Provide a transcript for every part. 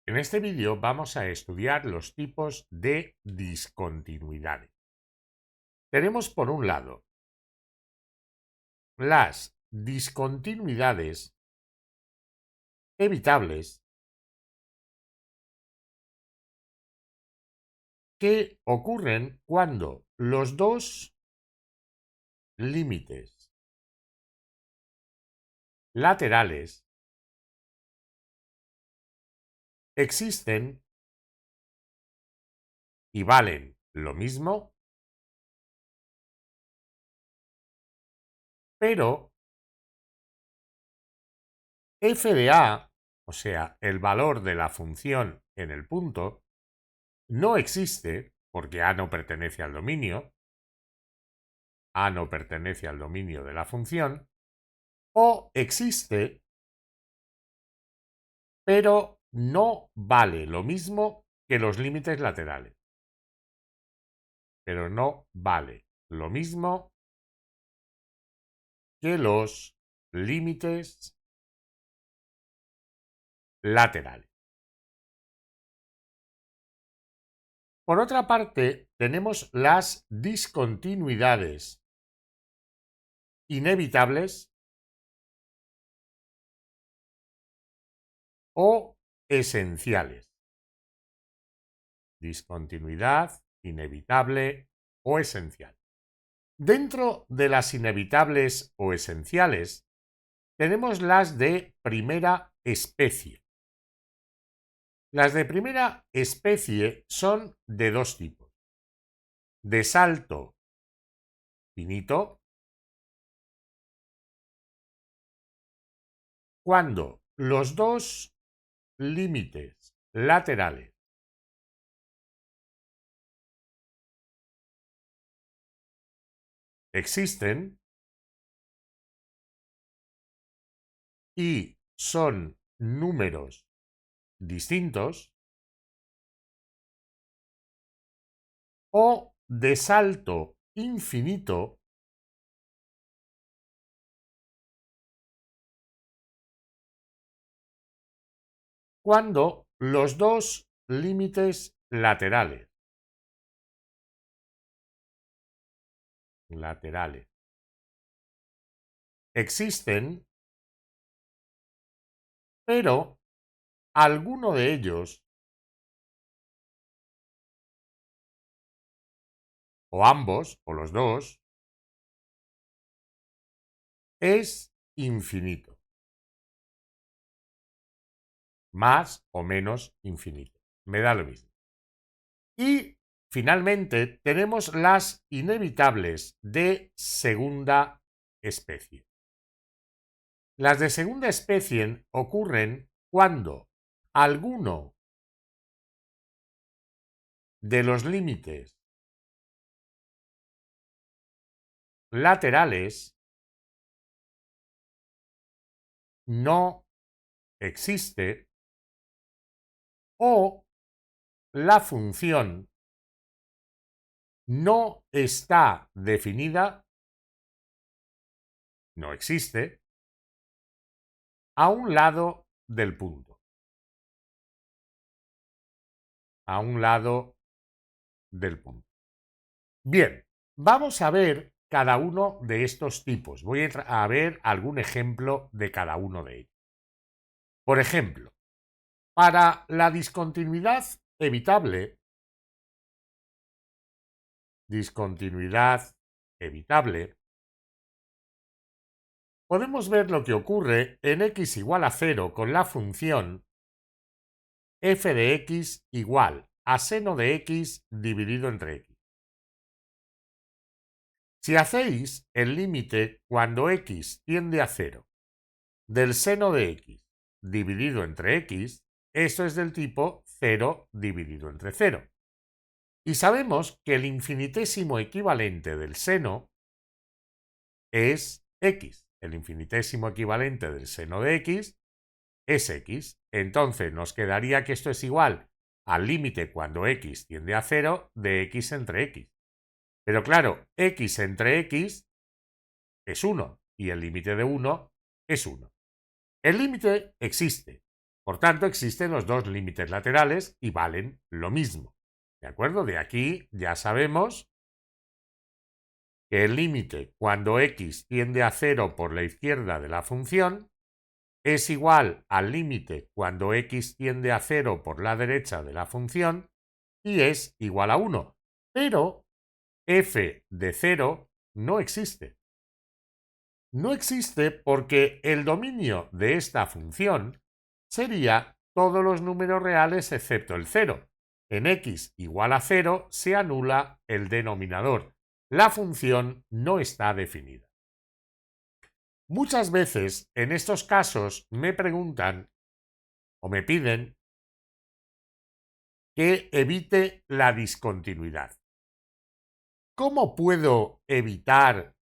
En este vídeo vamos a estudiar los tipos de discontinuidades. Tenemos por un lado las discontinuidades evitables que ocurren cuando los dos límites laterales existen y valen lo mismo, pero f de a, o sea, el valor de la función en el punto, no existe porque a no pertenece al dominio, a no pertenece al dominio de la función, o existe, pero no vale lo mismo que los límites laterales. Pero no vale lo mismo que los límites laterales. Por otra parte, tenemos las discontinuidades inevitables o esenciales. Discontinuidad, inevitable o esencial. Dentro de las inevitables o esenciales, tenemos las de primera especie. Las de primera especie son de dos tipos: de salto finito, cuando los dos límites laterales existen y son números distintos, o de salto infinito cuando los dos límites laterales existen, pero alguno de ellos o ambos o los dos es infinito, más o menos infinito, me da lo mismo. Y finalmente tenemos las inevitables de segunda especie. Las de segunda especie ocurren cuando alguno de los límites laterales no existe o la función no está definida, no existe, a un lado del punto. A un lado del punto. Bien, vamos a ver cada uno de estos tipos. Voy a ver algún ejemplo de cada uno de ellos. Por ejemplo, para la discontinuidad evitable, podemos ver lo que ocurre en x igual a 0 con la función f de x igual a seno de x dividido entre x. Si hacéis el límite cuando x tiende a 0 del seno de x dividido entre x, eso es del tipo 0 dividido entre 0. Y sabemos que el infinitésimo equivalente del seno es x. El infinitésimo equivalente del seno de x es x. Entonces nos quedaría que esto es igual al límite cuando x tiende a 0 de x entre x. Pero claro, x entre x es 1 y el límite de 1 es 1. El límite existe, Por tanto, existen los dos límites laterales y valen lo mismo. ¿De acuerdo? De aquí ya sabemos que el límite cuando x tiende a 0 por la izquierda de la función es igual al límite cuando x tiende a 0 por la derecha de la función y es igual a 1. Pero f de 0 no existe. No existe porque el dominio de esta función sería todos los números reales excepto el 0. En x igual a 0 se anula el denominador. La función no está definida. Muchas veces en estos casos me preguntan o me piden que evite la discontinuidad. ¿Cómo puedo evitar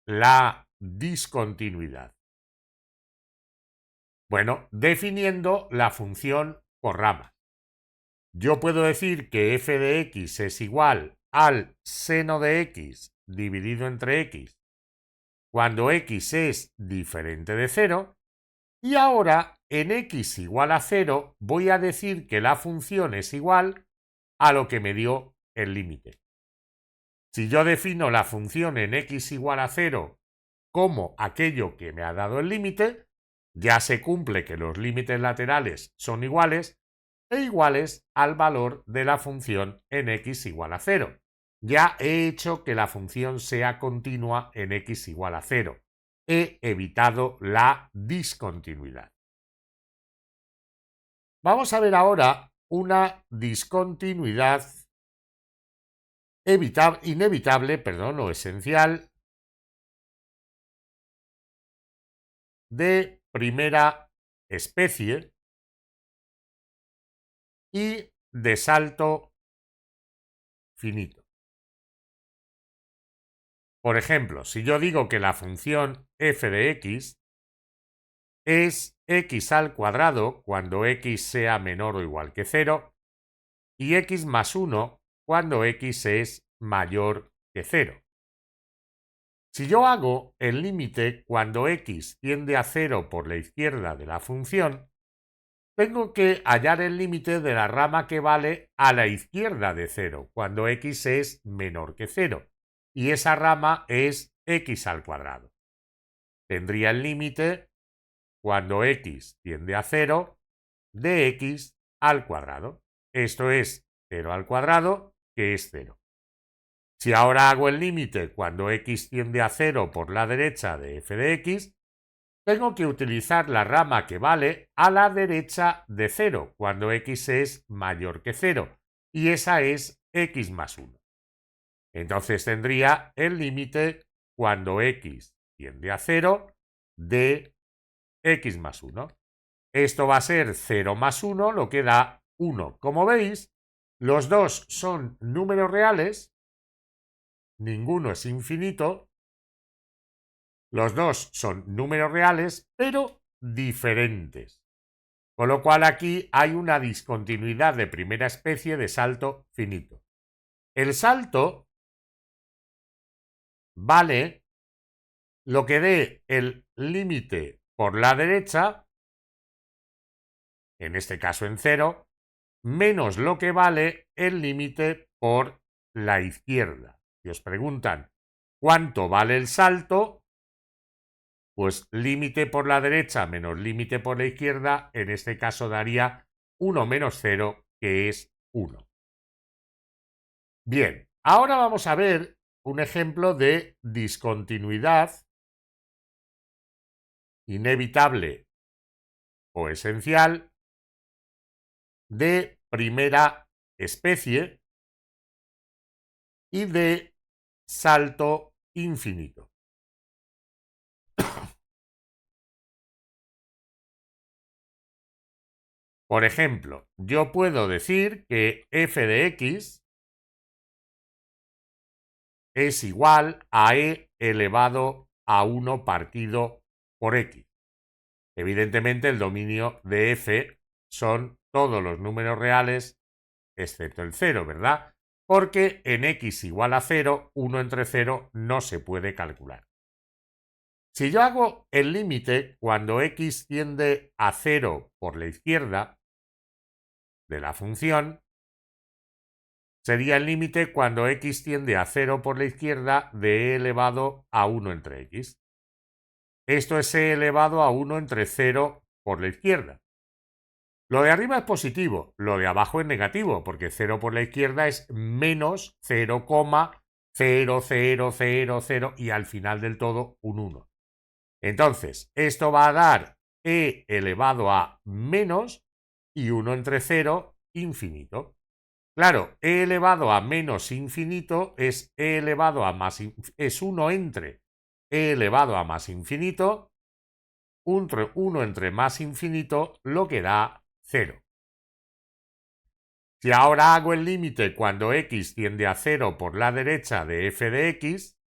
la discontinuidad? Bueno, definiendo la función por ramas. Yo puedo decir que f de x es igual al seno de x dividido entre x cuando x es diferente de 0 y ahora en x igual a 0 voy a decir que la función es igual a lo que me dio el límite. Si yo defino la función en x igual a 0 como aquello que me ha dado el límite, ya se cumple que los límites laterales son iguales e iguales al valor de la función en x igual a 0. Ya he hecho que la función sea continua en x igual a 0. He evitado la discontinuidad. Vamos a ver ahora una discontinuidad inevitable, o esencial de primera especie y de salto finito. Por ejemplo, si yo digo que la función f de x es x al cuadrado cuando x sea menor o igual que 0 y x más 1 cuando x es mayor que 0. Si yo hago el límite cuando x tiende a 0 por la izquierda de la función, tengo que hallar el límite de la rama que vale a la izquierda de 0, cuando x es menor que 0, y esa rama es x al cuadrado. Tendría el límite cuando x tiende a 0 de x al cuadrado. Esto es 0 al cuadrado, que es 0. Si ahora hago el límite cuando x tiende a 0 por la derecha de f de x, tengo que utilizar la rama que vale a la derecha de 0, cuando x es mayor que 0, y esa es x más 1. Entonces tendría el límite cuando x tiende a 0 de x más 1. Esto va a ser 0 más 1, lo que da 1. Como veis, los dos son números reales, ninguno es infinito, los dos son números reales, pero diferentes. Con lo cual aquí hay una discontinuidad de primera especie de salto finito. El salto vale lo que dé el límite por la derecha, en este caso en 0, menos lo que vale el límite por la izquierda. Si os preguntan cuánto vale el salto, pues límite por la derecha menos límite por la izquierda, en este caso daría 1 menos 0, que es 1. Bien, ahora vamos a ver un ejemplo de discontinuidad inevitable o esencial de primera especie y de salto infinito. Por ejemplo, yo puedo decir que f de x es igual a e elevado a 1 partido por x. Evidentemente el dominio de f son todos los números reales excepto el 0, ¿verdad? Porque en x igual a 0, 1 entre 0 no se puede calcular. Si yo hago el límite cuando x tiende a 0 por la izquierda de la función, sería el límite cuando x tiende a 0 por la izquierda de e elevado a 1 entre x. Esto es e elevado a 1 entre 0 por la izquierda. Lo de arriba es positivo, lo de abajo es negativo, porque 0 por la izquierda es menos 0,0000 y al final del todo un 1. Entonces, esto va a dar e elevado a menos y 1 entre 0, infinito. Claro, e elevado a menos infinito es e elevado a más, es 1 entre e elevado a más infinito, 1 entre más infinito, lo que da 0. Si ahora hago el límite cuando x tiende a 0 por la derecha de f de x,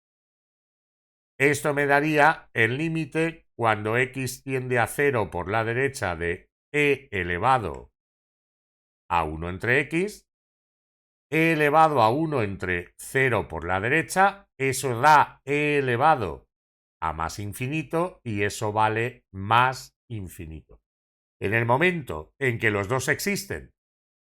esto me daría el límite cuando x tiende a 0 por la derecha de e elevado a 1 entre x, e elevado a 1 entre 0 por la derecha, eso da e elevado a más infinito y eso vale más infinito. En el momento en que los dos existen,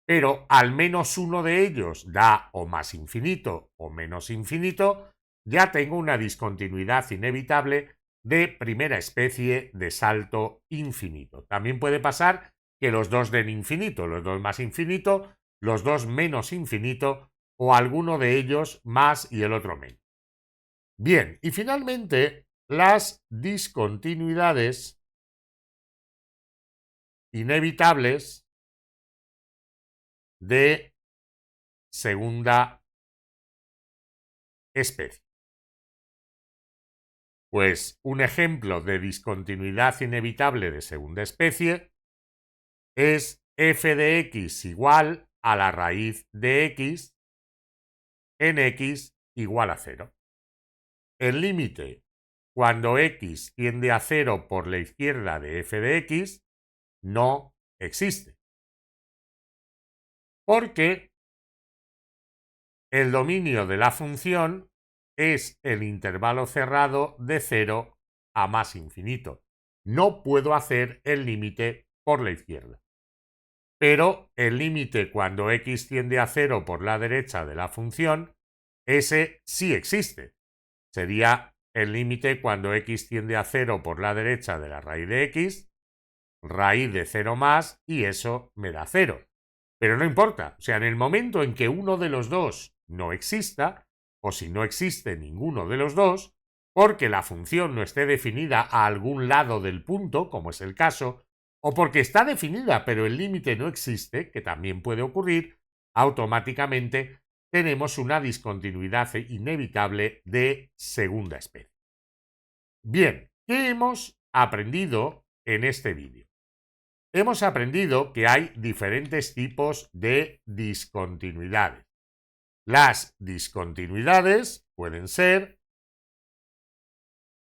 pero al menos uno de ellos da o más infinito o menos infinito, ya tengo una discontinuidad inevitable de primera especie de salto infinito. También puede pasar que los dos den infinito, los dos más infinito, los dos menos infinito o alguno de ellos más y el otro menos. Bien, y finalmente las discontinuidades inevitables de segunda especie. Pues un ejemplo de discontinuidad inevitable de segunda especie es f de x igual a la raíz de x en x igual a 0. El límite cuando x tiende a 0 por la izquierda de f de x no existe. Porque el dominio de la función es el intervalo cerrado de 0 a más infinito. No puedo hacer el límite por la izquierda. Pero el límite cuando x tiende a 0 por la derecha de la función, ese sí existe. Sería el límite cuando x tiende a 0 por la derecha de la raíz de x, raíz de 0 más, y eso me da 0. Pero no importa, o sea, en el momento en que uno de los dos no exista, o si no existe ninguno de los dos, porque la función no esté definida a algún lado del punto, como es el caso, o porque está definida pero el límite no existe, que también puede ocurrir, automáticamente tenemos una discontinuidad inevitable de segunda especie. Bien, ¿qué hemos aprendido en este vídeo? Hemos aprendido que hay diferentes tipos de discontinuidades. Las discontinuidades pueden ser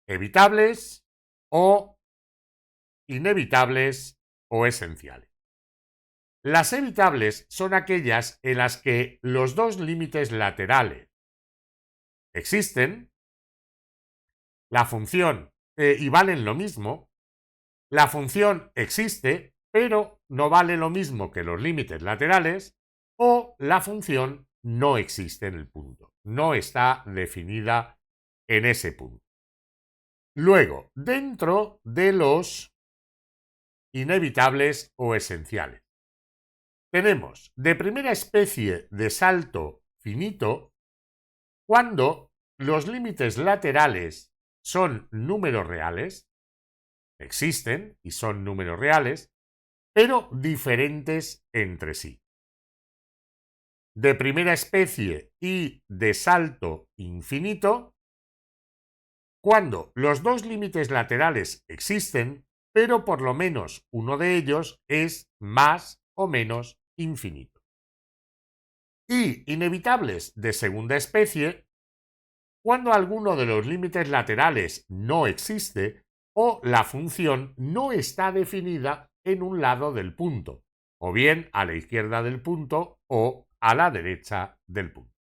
evitables o inevitables o esenciales. Las evitables son aquellas en las que los dos límites laterales existen, la función y valen lo mismo, la función existe pero no vale lo mismo que los límites laterales, o la función no existe en el punto, no está definida en ese punto. Luego, dentro de los inevitables o esenciales, tenemos de primera especie de salto finito cuando los límites laterales son números reales, existen y son números reales, pero diferentes entre sí. De primera especie y de salto infinito, cuando los dos límites laterales existen, pero por lo menos uno de ellos es más o menos infinito. Y inevitables de segunda especie, cuando alguno de los límites laterales no existe o la función no está definida en un lado del punto, o bien a la izquierda del punto o a la derecha del punto.